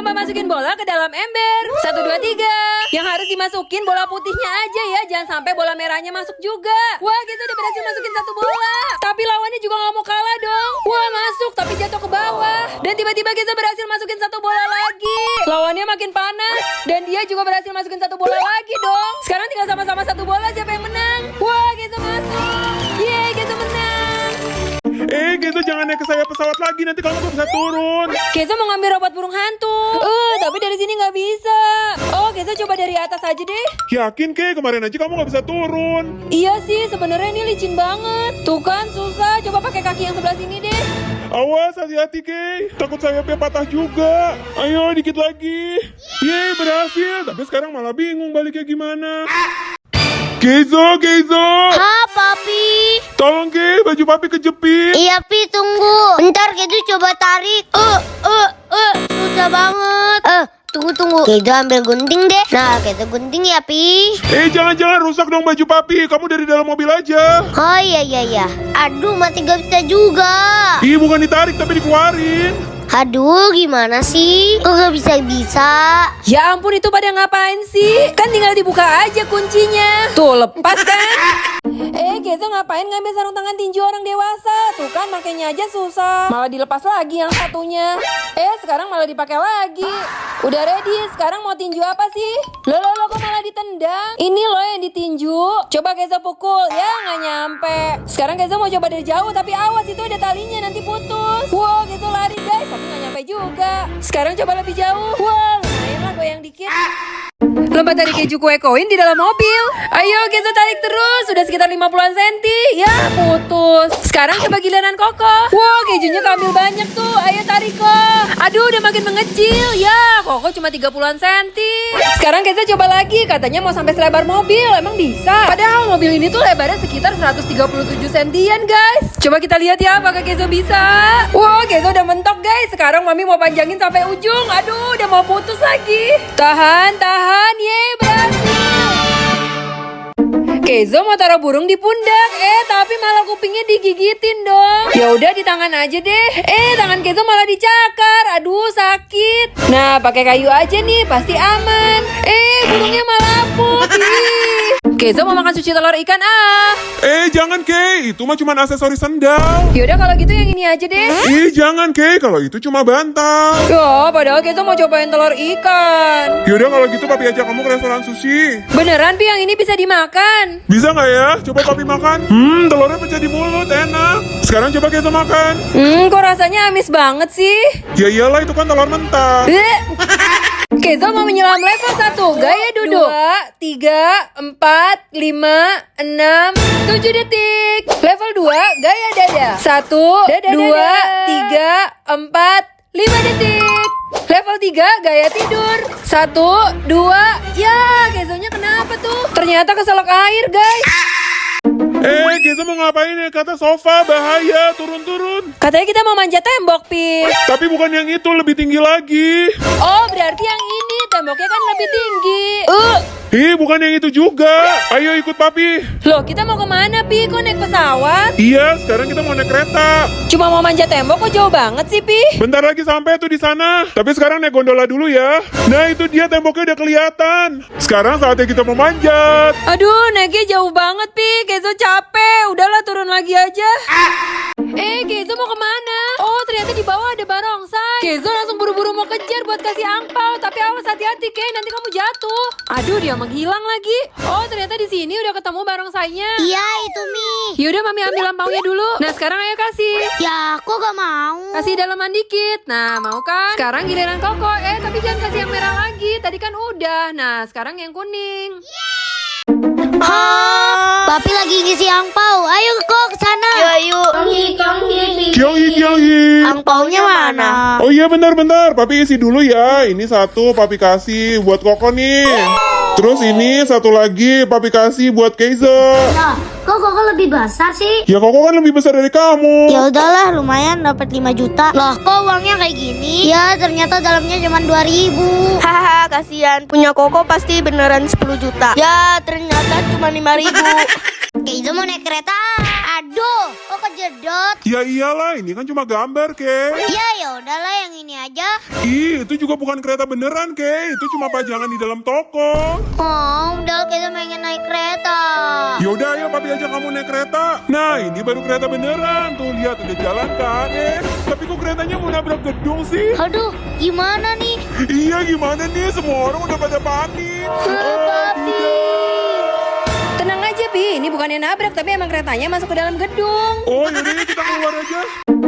Lomba masukin bola ke dalam ember. 1, 2, 3. Yang harus dimasukin bola putihnya aja ya, jangan sampai bola merahnya masuk juga. Wah, Gezo udah berhasil masukin 1 bola. Tapi lawannya juga gak mau kalah dong. Wah, masuk tapi jatuh ke bawah. Dan tiba-tiba Gezo berhasil masukin 1 bola lagi. Lawannya makin panas. Dan dia juga berhasil masukin 1 bola lagi dong. Sekarang tinggal sama-sama 1 bola, siapa yang menang? Wah, Gezo masuk. Yeay, Gezo menang. Gezo jangan naik ke sayap pesawat lagi, nanti kamu gak bisa turun. Gezo mau ngambil robot burung hantu. Tapi dari sini nggak bisa. Oh, Gezo coba dari atas aja deh. Yakin kemarin aja kamu gak bisa turun. Iya sih, sebenarnya ini licin banget. Tuh kan susah. Coba pakai kaki yang sebelah sini deh. Awas, hati-hati takut sayapnya patah juga. Ayo dikit lagi. Yeay, berhasil. Tapi sekarang malah bingung baliknya gimana. Gezo. Ha, Papi. Tolong baju papi kejepit. Iya, Pi, tunggu. Bentar, Kedu coba tarik. Susah banget. Tunggu. Kedu ambil gunting deh. Nah, Kedu gunting ya, Pi. Jangan rusak dong baju papi. Kamu dari dalam mobil aja. Oh, iya. Aduh, mati gak bisa juga. Bukan ditarik tapi dikeluarin. Aduh, gimana sih? Kok gak bisa-bisa? Ya ampun, itu pada ngapain sih? Kan tinggal dibuka aja kuncinya. Tuh, lepas kan? Gezo ngapain ngambil sarung tangan tinju orang dewasa? Tuh kan, makanya aja susah. Malah dilepas lagi yang satunya. Sekarang malah dipakai lagi. Udah ready, sekarang mau tinju apa sih? Loh, kok malah ditendang? Ini loh yang ditinju. Coba Gezo pukul. Ya, nggak nyampe. Sekarang Gezo mau coba dari jauh, tapi awas itu ada talinya, nanti putus. Wow, Gezo lari guys, tapi nggak nyampe juga. Sekarang coba lebih jauh. Wah, lumayan lah goyang dikit. Lomba tarik keju kue koin di dalam mobil. Ayo Gezo tarik terus. Sudah sekitar 50-an senti. Ya putus. Sekarang coba giliran Koko. Wow, kejunya keambil banyak tuh. Ayo tarik kok. Aduh, udah makin mengecil. Ya, Koko cuma 30-an senti. Sekarang Gezo coba lagi. Katanya mau sampai selebar mobil. Emang bisa? Padahal mobil ini tuh lebarnya sekitar 137 sentian guys. Coba kita lihat ya apakah Gezo bisa. Wow, Gezo udah mentok guys. Sekarang Mami mau panjangin sampai ujung. Aduh, udah mau putus lagi. Tahan. Yeay, berhasil. Gezo mau taruh burung di pundak. Tapi malah kupingnya digigitin dong. Ya udah di tangan aja deh. Tangan Gezo malah dicakar. Aduh, sakit. Nah, pakai kayu aja nih, pasti aman. Burungnya malah putih. Gezo mau makan sushi telur ikan Jangan itu mah cuma aksesoris sendal. Yaudah kalau gitu yang ini aja deh. Jangan kalau itu cuma bantal. Ya, padahal Gezo mau cobain telur ikan. Yaudah kalau gitu papi ajak kamu ke restoran sushi. Beneran Pi, yang ini bisa dimakan? Bisa nggak ya? Coba papi makan. Telurnya pecah di mulut, enak. Sekarang coba Gezo makan. Kok rasanya amis banget sih? Ya iyalah, itu kan telur mentah. Gezo mau menyelam level 1. Gaya duduk. 2, 3, 4, 5, 6, 7 detik. Level 2, gaya dada. 1, 2, 3, 4, 5 detik. Level 3, gaya tidur. 1, 2. Ya, Gezonya kenapa tuh? Ternyata keselak air guys. Gezo mau ngapain ya? Kata sofa, bahaya, turun-turun. Katanya kita mau manjat tembok, Pi. Tapi bukan yang itu, lebih tinggi lagi. Oh, berarti yang ini, temboknya kan lebih tinggi. Bukan yang itu juga. Ayo ikut papi. Loh, kita mau kemana, Pi? Kok naik pesawat? Iya, sekarang kita mau naik kereta. Cuma mau manjat tembok, kok jauh banget sih, Pi? Bentar lagi sampai tuh di sana. Tapi sekarang naik gondola dulu ya. Nah, itu dia temboknya udah kelihatan. Sekarang saatnya kita mau manjat. Aduh, naiknya jauh banget, Pi. Gezo capek. Udahlah, turun lagi aja. Gezo mau kemana? Oh, ternyata di bawah ada barongsai. Gezo langsung buru-buru mau kejar buat kasih angpau. Tapi awas hati-hati, nanti kamu jatuh. Aduh, dia menghilang lagi. Oh, ternyata di sini udah ketemu barongsainya. Iya, itu Mi. Yaudah, Mami ambil lampaunya dulu. Nah, sekarang ayo kasih. Ya, kok gak mau? Kasih dalaman dikit. Nah, mau kan? Sekarang giliran Koko. Tapi jangan kasih yang merah lagi. Tadi kan udah. Nah, sekarang yang kuning. Papi lagi ngisi angpau. Ayo kok ke sana. Yuk. Kyonghi. Angpaunya mana? Oh iya, bentar. Papi isi dulu ya. Ini satu papi kasih buat Koko nih. Terus ini satu lagi papi kasih buat Gezo. Nah, kok lebih besar sih? Ya Koko kan lebih besar dari kamu. Ya udahlah, lumayan dapat 5 juta. Loh, kok uangnya kayak gini? Ya, ternyata dalamnya cuma 2.000. Haha, kasihan. Punya Koko pasti beneran 10 juta. Ya, ternyata cuma 5.000. Keizo mau naik kereta. Aduh, kok kejedot? Ya iyalah, ini kan cuma gambar, Kay. Ya udahlah yang ini aja. Ih, itu juga bukan kereta beneran, Kay. Itu cuma pajangan di dalam toko. Oh, udah Keizo pengen naik kereta. Yaudah, ayo papi ajak kamu naik kereta. Nah, ini baru kereta beneran. Tuh, lihat udah jalan kan. Tapi kok keretanya mau nabrak gedung sih? Aduh, gimana nih? Iya, gimana nih? Semua orang udah pada panik. Papi. Tenang aja, Pi. Ini bukannya nabrak, tapi emang keretanya masuk ke dalam gedung. Oh, yaudah ya kita keluar aja.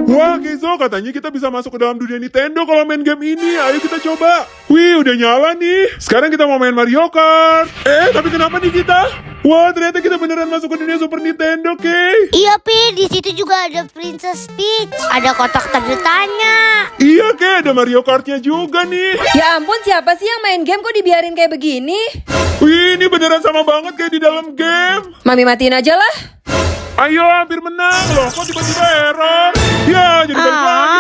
Wah, Keizo, katanya kita bisa masuk ke dalam dunia Nintendo kalau main game ini. Ayo kita coba. Wih, udah nyala nih. Sekarang kita mau main Mario Kart. Tapi kenapa nih kita? Wah, ternyata kita beneran masuk ke dunia Super Nintendo, Kay. Iya, Pi. Di situ juga ada Princess Peach. Ada kotak tanda tanya. Iya, Kay. Ada Mario Kartnya juga nih. Ya ampun, siapa sih yang main game kok dibiarin kayak begini? Wih, ini beneran sama banget kayak di dalam game. Mami matiin aja lah. Ayo, hampir menang. Loh, kok tiba-tiba error? Ya, jadi balik lagi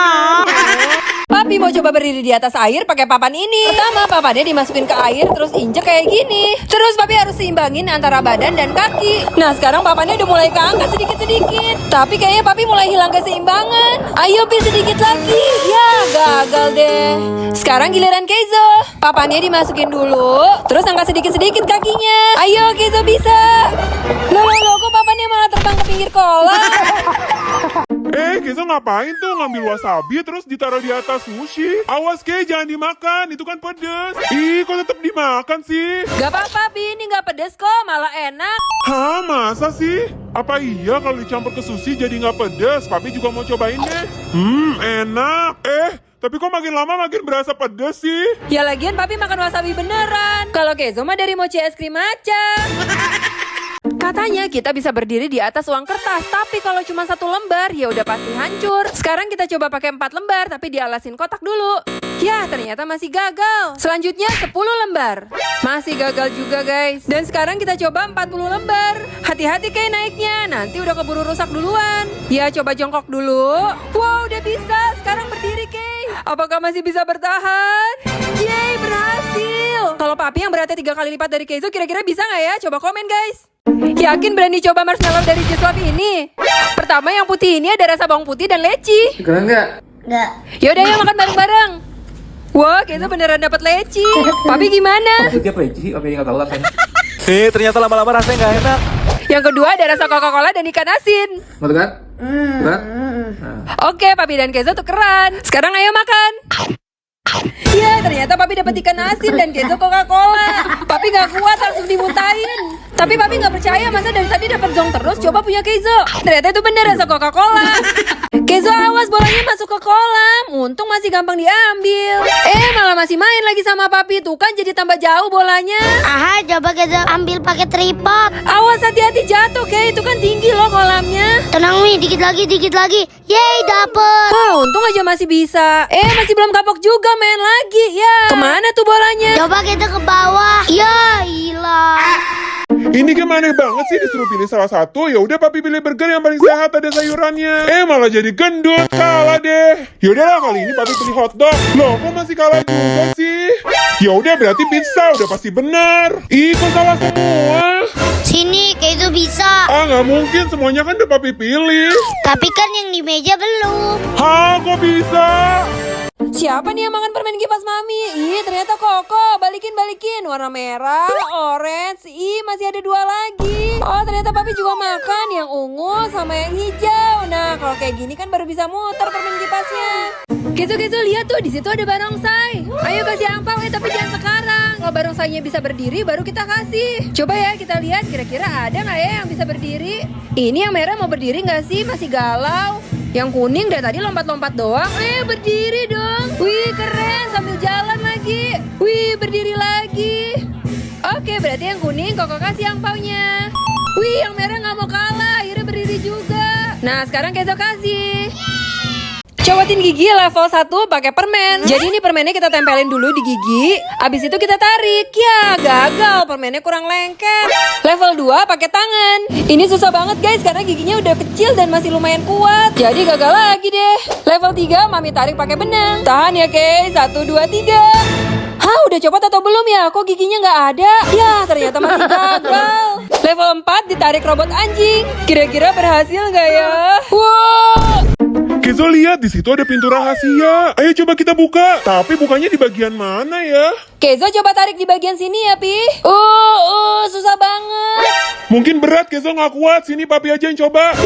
deh. Papi mau coba berdiri di atas air pakai papan ini. Pertama, papannya dimasukin ke air terus injek kayak gini. Terus papi harus seimbangin antara badan dan kaki. Nah, sekarang papannya udah mulai keangkat sedikit-sedikit. Tapi kayaknya papi mulai hilang keseimbangan. Ayo, Pi, sedikit lagi. Ya, gagal deh. Sekarang giliran Keizo. Papannya dimasukin dulu, terus angkat sedikit-sedikit kakinya. Ayo, Keizo bisa. Loh, kok papannya malah terbang ke pinggir kolam? Keizo ngapain tuh ngambil wasabi terus ditaruh di atas sushi? Awas, Kay, jangan dimakan. Itu kan pedes. Ih, kok tetap dimakan sih? Gak apa-apa, Pi. Ini gak pedes kok, malah enak. Hah, masa sih? Apa iya kalau dicampur ke sushi jadi nggak pedes? Papi juga mau cobain deh. Enak. Tapi kok makin lama makin berasa pedes sih? Ya lagian papi makan wasabi beneran. Kalau Keizo mah dari mochi es krim aja. Katanya kita bisa berdiri di atas uang kertas, tapi kalau cuma 1 lembar ya udah pasti hancur. Sekarang kita coba pakai 4 lembar, tapi dialasin kotak dulu. Ya, ternyata masih gagal. Selanjutnya 10 lembar. Masih gagal juga, guys. Dan sekarang kita coba 40 lembar. Hati-hati kayak naiknya, nanti udah keburu rusak duluan. Ya, coba jongkok dulu. Wow, udah bisa. Sekarang berdiri, Kay. Apakah masih bisa bertahan? Yeay, berhasil. Kalau papi yang beratnya 3 kali lipat dari Keizo, kira-kira bisa nggak ya? Coba komen, guys. Yakin berani coba marshmallow dari Just Love ini? Pertama yang putih ini ada rasa bawang putih dan leci. Keren nggak? Nggak. Yaudah ya makan bareng-bareng. Wah, Keizo beneran dapat leci. Papi gimana? Maksudnya apa sih? Oke, nggak tahu lah kan. Ternyata lama-lama rasanya nggak enak. Yang kedua ada rasa Coca-Cola dan ikan asin. Betul kan? Berat? Oke, Papi dan Keizo tukeran. Sekarang ayo makan. Ya, ternyata Papi dapat ikan asin dan Keizo Coca-Cola. Papi nggak kuat, langsung dimuntahin. Tapi Papi nggak percaya, masa dari tadi dapat zong terus. Coba punya Keizo. Ternyata itu bener rasa Coca-Cola. Keizo awas, bolanya masuk ke kolam. Untung masih gampang diambil. Malah masih main lagi sama Papi. Tuh kan jadi tambah jauh bolanya. Aha, coba kita ambil pakai tripod. Awas, hati-hati jatuh, Kay. Itu kan tinggi loh kolamnya. Tenang nih, dikit lagi. Yeay, dapet. Untung aja masih bisa. Masih belum kapok juga, main lagi. Ya, kemana tuh bolanya? Coba kita ke bawah. Ya, hilang. Ini gimana banget sih, disuruh pilih salah satu. Ya udah papi pilih burger yang paling sehat, ada sayurannya. Malah jadi gendut, kalah deh. Yaudahlah, kali ini papi pilih hotdog. Loh, kok masih kalah juga sih? Ya udah, berarti pizza udah pasti benar. Ih, kok salah semua? Sini, kayak itu bisa. Nggak mungkin, semuanya kan udah papi pilih. Tapi kan yang di meja belum. Hah, kok bisa? Siapa nih yang makan permen kipas Mami? Ih, ternyata Koko. Balikin. Warna merah, orange. Ih, masih ada 2 lagi. Oh, ternyata Papi juga makan yang ungu sama yang hijau. Nah, kalau kayak gini kan baru bisa muter permen kipasnya. Keizo, lihat tuh, di situ ada barongsai. Ayo kasih angpau, tapi jangan sekarang. Kalau barongsainya bisa berdiri, baru kita kasih. Coba ya, kita lihat kira-kira ada nggak ya yang bisa berdiri. Ini yang merah mau berdiri nggak sih? Masih galau. Yang kuning dari tadi lompat-lompat doang. Berdiri dong. Wih, keren, sambil jalan lagi. Wih, berdiri lagi. Oke, berarti yang kuning Koko kasih angpaunya. Wih, yang merah nggak mau kalah, akhirnya berdiri juga. Nah, sekarang Keizo kasih. Cobatin gigi level 1 pakai permen. Jadi ini permennya kita tempelin dulu di gigi. Abis itu kita tarik. Ya, gagal, permennya kurang lengket. Level 2 pakai tangan. Ini susah banget guys, karena giginya udah kecil dan masih lumayan kuat. Jadi gagal lagi deh. Level 3 Mami tarik pakai benang. Tahan ya Kay, 1, 2, 3. Hah, udah copot atau belum ya? Kok giginya nggak ada? Ya, ternyata masih gagal. Level 4 ditarik robot anjing. Kira-kira berhasil nggak ya? Wow. Kezo lihat di situ ada pintu rahasia. Ayo coba kita buka. Tapi bukanya di bagian mana ya? Kezo coba tarik di bagian sini ya, Pi. Susah banget. Mungkin berat Kezo nggak kuat. Sini papi aja yang coba.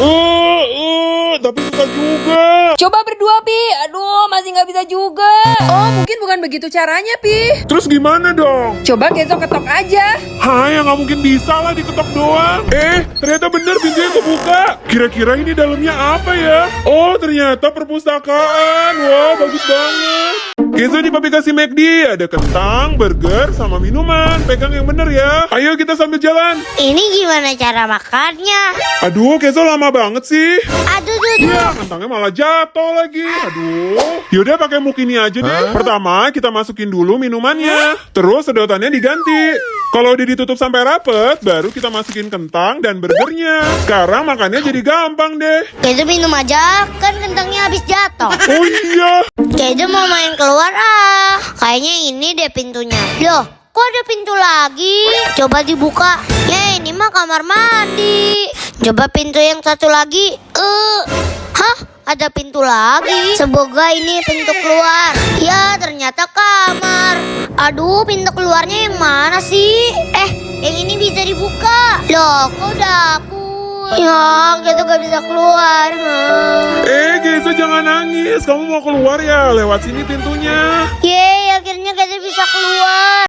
Tapi susah juga. Coba berdua, Pi. Aduh, masih nggak bisa juga. Oh, mungkin bukan begitu caranya, Pi. Terus gimana dong? Coba Kezo ketok aja. Hai, yang nggak mungkin bisa lah diketok doang. Ternyata bener pintunya kebuka. Kira-kira ini dalamnya apa ya? Oh, ternyata perpustakaan. Wah, bagus banget. Kezo di papi kasih McD. Ada kentang, burger, sama minuman. Pegang yang bener ya. Ayo kita sambil jalan. Ini gimana cara makannya? Aduh, Kezo lama banget sih. Aduh, Ya, kentangnya malah jatuh lagi. Aduh. Yaudah pakai muk ini aja deh. Pertama, kita masukin dulu minumannya. Terus sedotannya diganti. Kalau udah ditutup sampai rapet, baru kita masukin kentang dan burgernya. Sekarang makannya jadi gampang deh. Kezo minum aja, kan kentangnya habis jatuh. Oh iya. Kezo mau main keluar Kayaknya ini deh pintunya. Loh, kok ada pintu lagi? Coba dibuka. Ya, ini mah kamar mandi. Coba pintu yang satu lagi. Hah? Ada pintu lagi. Semoga ini pintu keluar. Ya, ternyata kamar. Aduh, pintu keluarnya yang mana sih? Yang ini bisa dibuka. Loh, kok dapur? Ya, kita gak bisa keluar. Kezo jangan nangis. Kamu mau keluar ya? Lewat sini pintunya. Yeay, akhirnya kita bisa keluar.